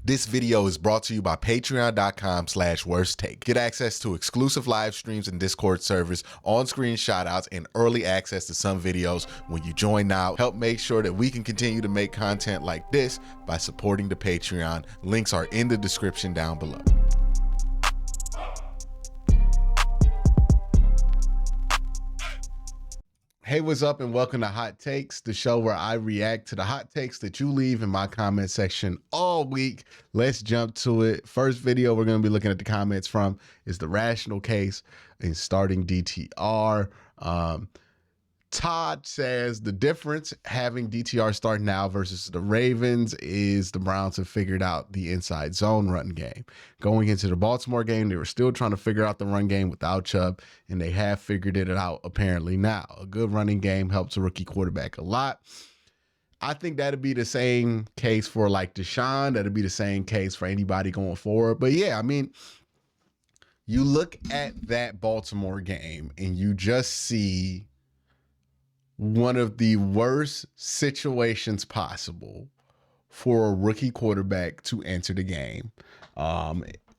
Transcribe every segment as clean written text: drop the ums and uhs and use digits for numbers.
This video is brought to you by patreon.com/worsttake. Get access to exclusive live streams and Discord servers, on-screen shoutouts, and early access to some videos when you join now. Help make sure that we can continue to make content like this by supporting the Patreon. Links are in the description down below. Hey, what's up, and welcome to Hot Takes, the show where I react to the hot takes that you leave in my comment section all week. Let's jump to it. First video we're going to be looking at the comments from is the rational case in starting DTR. Todd says the difference having DTR start now versus the Ravens is the Browns have figured out the inside zone run game. Going into the Baltimore game, they were still trying to figure out the run game without Chubb, and they have figured it out apparently now. A good running game helps a rookie quarterback a lot. I think that'd be the same case for like Deshaun. That'd be the same case for anybody going forward. But yeah, I mean, you look at that Baltimore game and you just see one of the worst situations possible for a rookie quarterback to enter the game.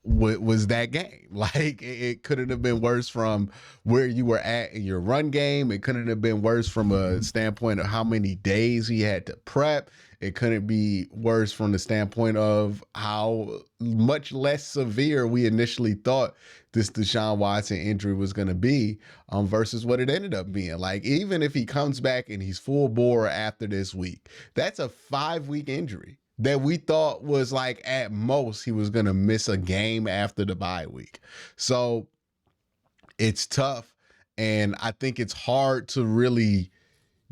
Was that game. Like, it couldn't have been worse from where you were at in your run game. It couldn't have been worse from a standpoint of how many days he had to prep. It couldn't be worse from the standpoint of how much less severe we initially thought this Deshaun Watson injury was going to be versus what it ended up being. Like, even if he comes back and he's full bore after this week, that's a 5-week injury that we thought was like at most he was going to miss a game after the bye week. So it's tough. And I think it's hard to really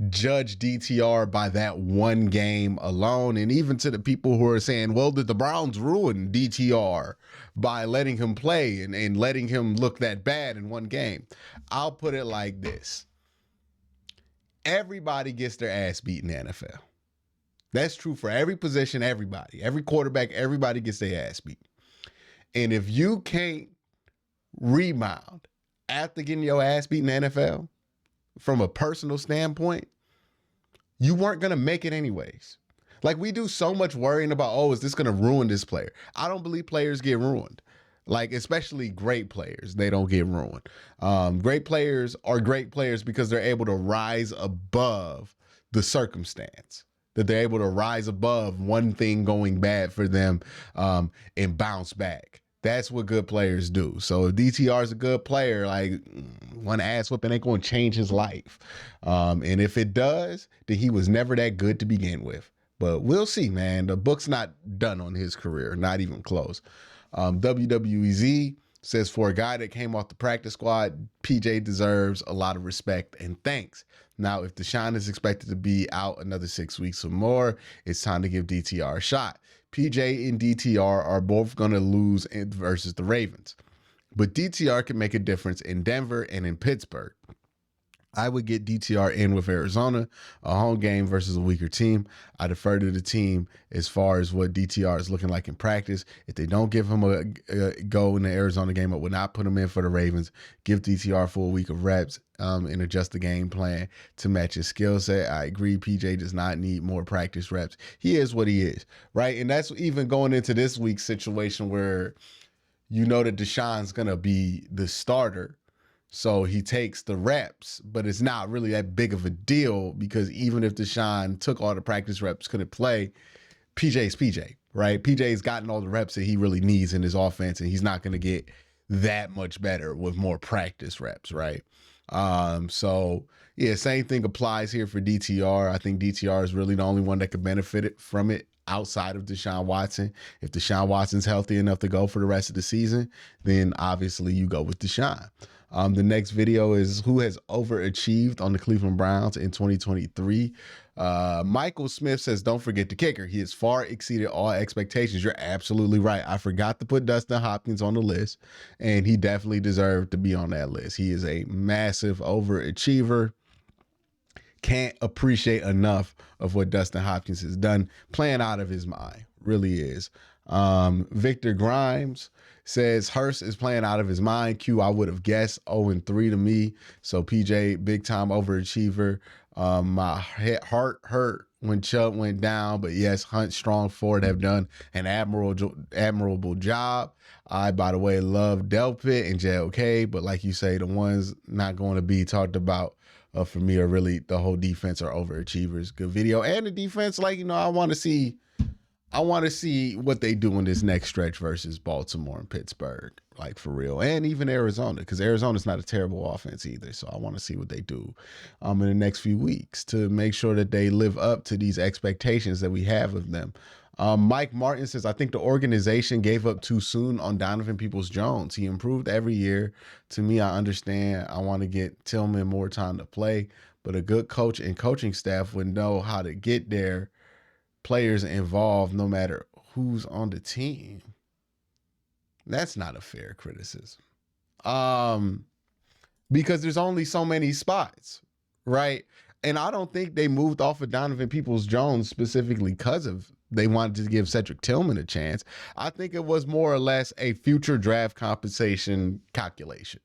judge DTR by that one game alone. And even to the people who are saying, well, did the Browns ruin DTR by letting him play and letting him look that bad in one game? I'll put it like this. Everybody gets their ass beat in the NFL. That's true for every position, everybody. Every quarterback, everybody gets their ass beat. And if you can't rebound after getting your ass beat in the NFL, from a personal standpoint, you weren't going to make it anyways. Like, we do so much worrying about, oh, is this going to ruin this player? I don't believe players get ruined. Like, especially great players, they don't get ruined. Great players are great players because they're able to rise above the circumstance, that they're able to rise above one thing going bad for them and bounce back. That's what good players do. So if DTR is a good player, like, one ass whooping ain't going to change his life. And if it does, then he was never that good to begin with. But we'll see, man. The book's not done on his career, not even close. WWEZ says, for a guy that came off the practice squad, PJ deserves a lot of respect and thanks. Now, if Deshaun is expected to be out another 6 weeks or more, it's time to give DTR a shot. PJ and DTR are both going to lose versus the Ravens, but DTR can make a difference in Denver and in Pittsburgh. I would get DTR in with Arizona, a home game versus a weaker team. I defer to the team as far as what DTR is looking like in practice. If they don't give him a go in the Arizona game, I would not put him in for the Ravens. Give DTR for a week of reps and adjust the game plan to match his skill set. I agree, PJ does not need more practice reps. He is what he is, right? And that's even going into this week's situation where you know that Deshaun's going to be the starter. So he takes the reps, but it's not really that big of a deal because even if Deshaun took all the practice reps, couldn't play, PJ's PJ, right? PJ's gotten all the reps that he really needs in his offense, and he's not going to get that much better with more practice reps, right? So yeah, same thing applies here for DTR. I think DTR is really the only one that could benefit from it outside of Deshaun Watson. If Deshaun Watson's healthy enough to go for the rest of the season, then obviously you go with Deshaun. The next video is who has overachieved on the Cleveland Browns in 2023. Michael Smith says, don't forget the kicker. He has far exceeded all expectations. You're absolutely right. I forgot to put Dustin Hopkins on the list, and he definitely deserved to be on that list. He is a massive overachiever. Can't appreciate enough of what Dustin Hopkins has done, playing out of his mind, really is. Victor Grimes says Hurst is playing out of his mind. Q, I would have guessed 0-3 to me. So PJ, big time overachiever. My heart hurt when Chubb went down. But yes, Hunt, Strong, Ford have done an admirable job. I, by the way, love Delpit and JLK, but like you say, the ones not going to be talked about for me are really the whole defense are overachievers. Good video. And the defense, like, I want to see what they do in this next stretch versus Baltimore and Pittsburgh, like for real, and even Arizona, because Arizona's not a terrible offense either. So I want to see what they do in the next few weeks to make sure that they live up to these expectations that we have of them. Mike Martin says, I think the organization gave up too soon on Donovan Peoples-Jones. He improved every year. To me, I understand. I want to get Tillman more time to play, but a good coach and coaching staff would know how to get their players involved no matter who's on the team. That's not a fair criticism. Because there's only so many spots, right? And I don't think they moved off of Donovan Peoples-Jones specifically because of they wanted to give Cedric Tillman a chance. I think it was more or less a future draft compensation calculation.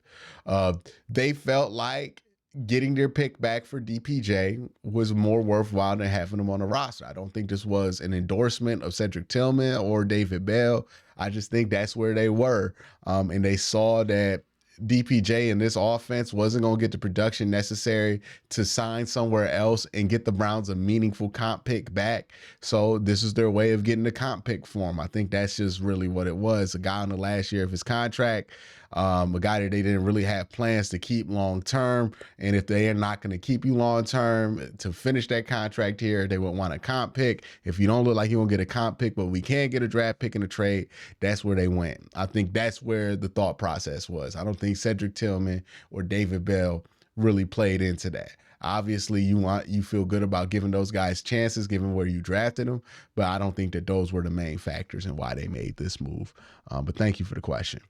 They felt like getting their pick back for DPJ was more worthwhile than having him on the roster. I don't think this was an endorsement of Cedric Tillman or David Bell. I just think that's where they were. And they saw that DPJ in this offense wasn't going to get the production necessary to sign somewhere else and get the Browns a meaningful comp pick back. So this is their way of getting the comp pick for him. I think that's just really what it was. A guy on the last year of his contract, a guy that they didn't really have plans to keep long term. And if they are not going to keep you long term to finish that contract here, they would want a comp pick. If you don't look like you won't get a comp pick, but we can get a draft pick in a trade, that's where they went. I think that's where the thought process was. I don't think Cedric Tillman or David Bell really played into that. Obviously, you feel good about giving those guys chances, given where you drafted them, but I don't think that those were the main factors in why they made this move. But thank you for the question.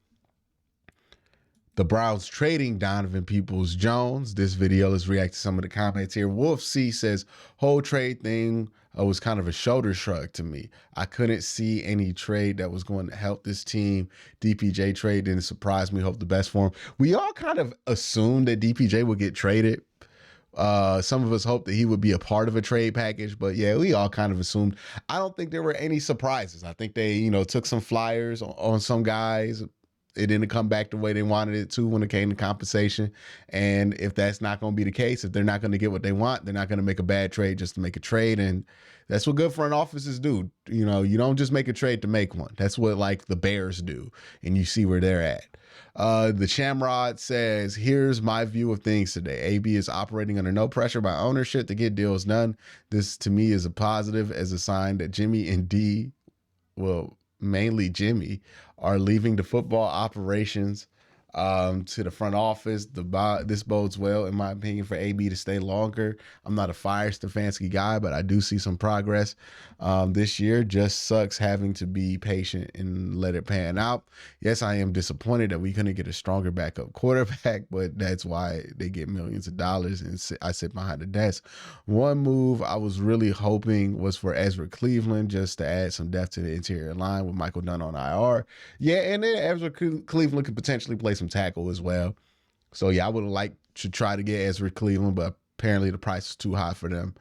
The Browns trading Donovan Peoples-Jones. This video, let's react to some of the comments here. Wolf C says, whole trade thing was kind of a shoulder shrug to me. I couldn't see any trade that was going to help this team. DPJ trade didn't surprise me. Hope the best for him. We all kind of assumed that DPJ would get traded. Some of us hoped that he would be a part of a trade package, but yeah, we all kind of assumed. I don't think there were any surprises. I think they, took some flyers on some guys. It didn't come back the way they wanted it to when it came to compensation. And if that's not going to be the case, if they're not going to get what they want, they're not going to make a bad trade just to make a trade. And that's what good front offices do. You don't just make a trade to make one. That's what like the Bears do. And you see where they're at. The Shamrod says, here's my view of things today. AB is operating under no pressure by ownership to get deals done. This to me is a positive as a sign that Jimmy and D, well, mainly Jimmy, are leaving the football operations to the front office. This bodes well, in my opinion, for AB to stay longer. I'm not a Fire Stefanski guy, but I do see some progress this year. Just sucks having to be patient and let it pan out. Yes, I am disappointed that we couldn't get a stronger backup quarterback, but that's why they get millions of dollars and I sit behind the desk. One move I was really hoping was for Ezra Cleveland, just to add some depth to the interior line with Michael Dunn on IR. Yeah, and then Ezra Cleveland could potentially play some tackle as well. So yeah, I would have liked to try to get Ezra Cleveland, but apparently the price is too high for them.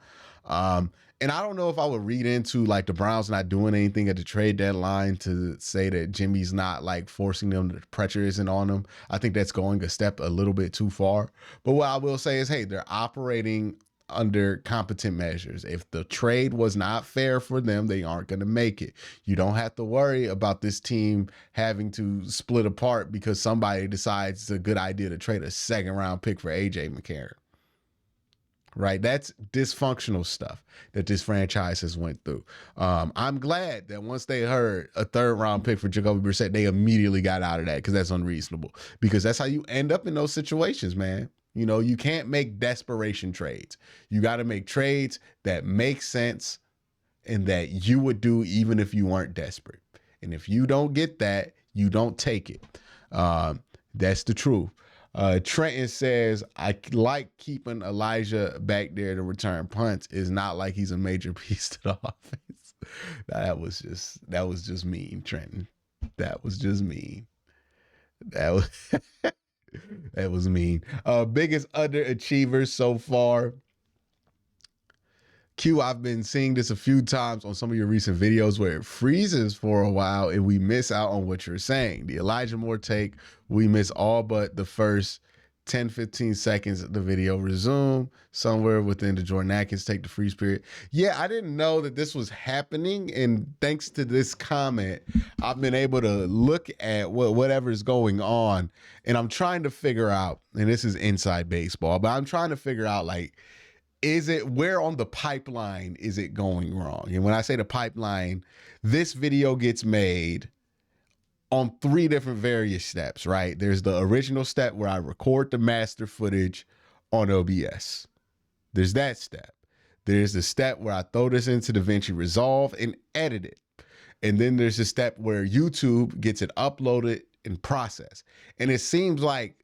And I don't know if I would read into like the Browns not doing anything at the trade deadline to say that Jimmy's not like forcing them, the pressure isn't on them. I think that's going a step a little bit too far. But what I will say is, hey, they're operating under competent measures. If the trade was not fair for them, they aren't going to make it. You don't have to worry about this team having to split apart because somebody decides it's a good idea to trade a second round pick for AJ McCarron. Right? That's dysfunctional stuff that this franchise has went through. I'm glad that once they heard a third round pick for Jacoby Brissett, they immediately got out of that because that's unreasonable. Because that's how you end up in those situations, man. You can't make desperation trades. You got to make trades that make sense and that you would do even if you weren't desperate. And if you don't get that, you don't take it. That's the truth. Trenton says, I like keeping Elijah back there to return punts. It's not like he's a major piece to the offense. That was just mean, Trenton. That was just mean. That was mean. Biggest underachievers so far. Q, I've been seeing this a few times on some of your recent videos where it freezes for a while and we miss out on what you're saying. The Elijah Moore take, we miss all but the first 10-15 seconds of the video. Resume somewhere within the Jordan Atkins take, the freeze period. Yeah, I didn't know that this was happening, and thanks to this comment, I've been able to look at whatever's going on, and I'm trying to figure out, and this is inside baseball, but I'm trying to figure out, like, where on the pipeline is it going wrong? And when I say the pipeline, this video gets made on 3 different various steps, right? There's the original step where I record the master footage on OBS. There's that step. There's the step where I throw this into DaVinci Resolve and edit it. And then there's the step where YouTube gets it uploaded and processed. And it seems like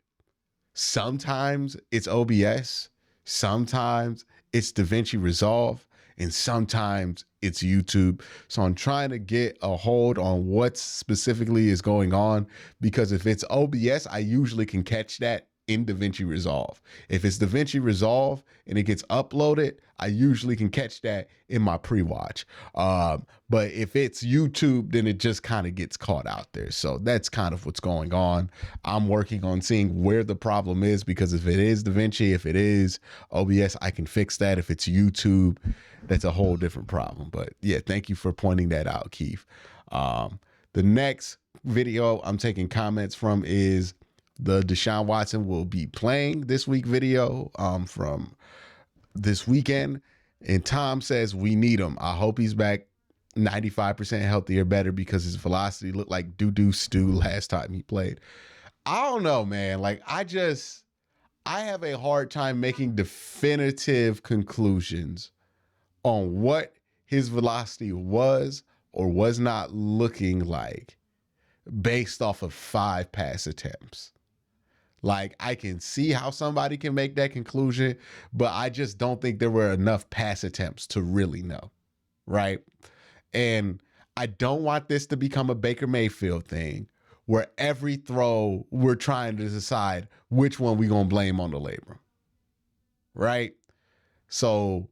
sometimes it's OBS, sometimes it's DaVinci Resolve, and sometimes it's YouTube. So I'm trying to get a hold on what specifically is going on, because if it's OBS, I usually can catch that in DaVinci Resolve. If it's DaVinci Resolve and it gets uploaded, I usually can catch that in my pre-watch. But if it's YouTube, then it just kind of gets caught out there. So that's kind of what's going on. I'm working on seeing where the problem is, because if it is DaVinci, if it is OBS, I can fix that. If it's YouTube, that's a whole different problem. But yeah, thank you for pointing that out, Keith. The next video I'm taking comments from is the Deshaun Watson will be playing this week video from this weekend. And Tom says, we need him. I hope he's back 95% healthy or better, because his velocity looked like doo-doo stew last time he played. I don't know, man. Like, I have a hard time making definitive conclusions on what his velocity was or was not looking like based off of 5 pass attempts. Like, I can see how somebody can make that conclusion, but I just don't think there were enough pass attempts to really know, right? And I don't want this to become a Baker Mayfield thing where every throw we're trying to decide which one we're going to blame on the labor, right? So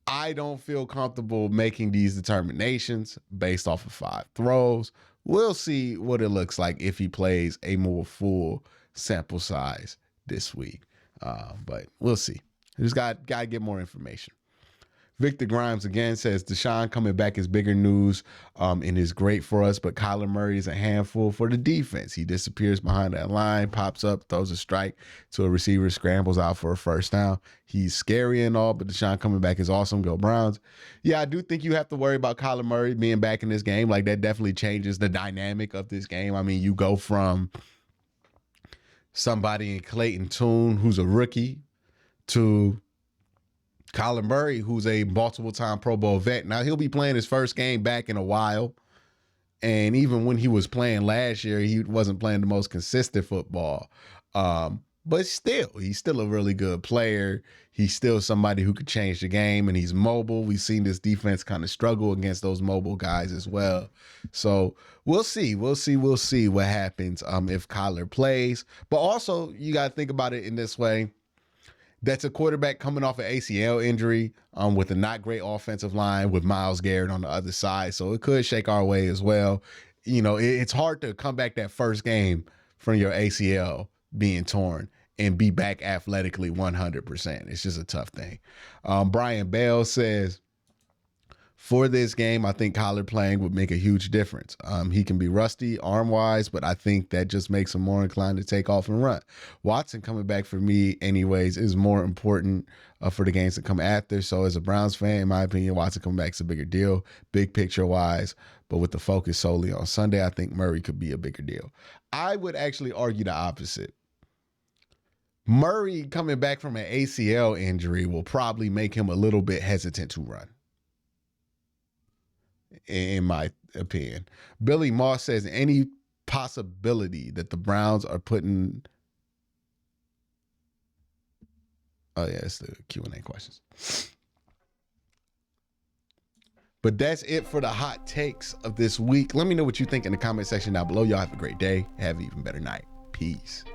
I don't feel comfortable making these determinations based off of 5 throws. We'll see what it looks like if he plays a more full sample size this week. But we'll see. Just got to get more information. Victor Grimes again says, Deshaun coming back is bigger news and is great for us, but Kyler Murray is a handful for the defense. He disappears behind that line, pops up, throws a strike to a receiver, scrambles out for a first down. He's scary and all, but Deshaun coming back is awesome. Go Browns. Yeah, I do think you have to worry about Kyler Murray being back in this game. Like, that definitely changes the dynamic of this game. I mean, you go from somebody in Clayton Tune, who's a rookie, to Kyler Murray, who's a multiple-time Pro Bowl vet. Now, he'll be playing his first game back in a while. And even when he was playing last year, he wasn't playing the most consistent football. But still, he's still a really good player. He's still somebody who could change the game, and he's mobile. We've seen this defense kind of struggle against those mobile guys as well. So we'll see. We'll see what happens if Kyler plays. But also, you got to think about it in this way. That's a quarterback coming off an ACL injury with a not great offensive line with Myles Garrett on the other side. So it could shake our way as well. You know, it's hard to come back that first game from your ACL being torn and be back athletically 100%. It's just a tough thing. Brian Bell says, for this game, I think Kyler playing would make a huge difference. He can be rusty arm-wise, but I think that just makes him more inclined to take off and run. Watson coming back for me anyways is more important for the games that come after. So as a Browns fan, in my opinion, Watson coming back is a bigger deal, big picture-wise. But with the focus solely on Sunday, I think Murray could be a bigger deal. I would actually argue the opposite. Murray coming back from an ACL injury will probably make him a little bit hesitant to run, in my opinion. Billy Moss says, any possibility that the Browns are putting... Oh, yeah, it's the Q&A questions. But that's it for the hot takes of this week. Let me know what you think in the comment section down below. Y'all have a great day. Have an even better night. Peace.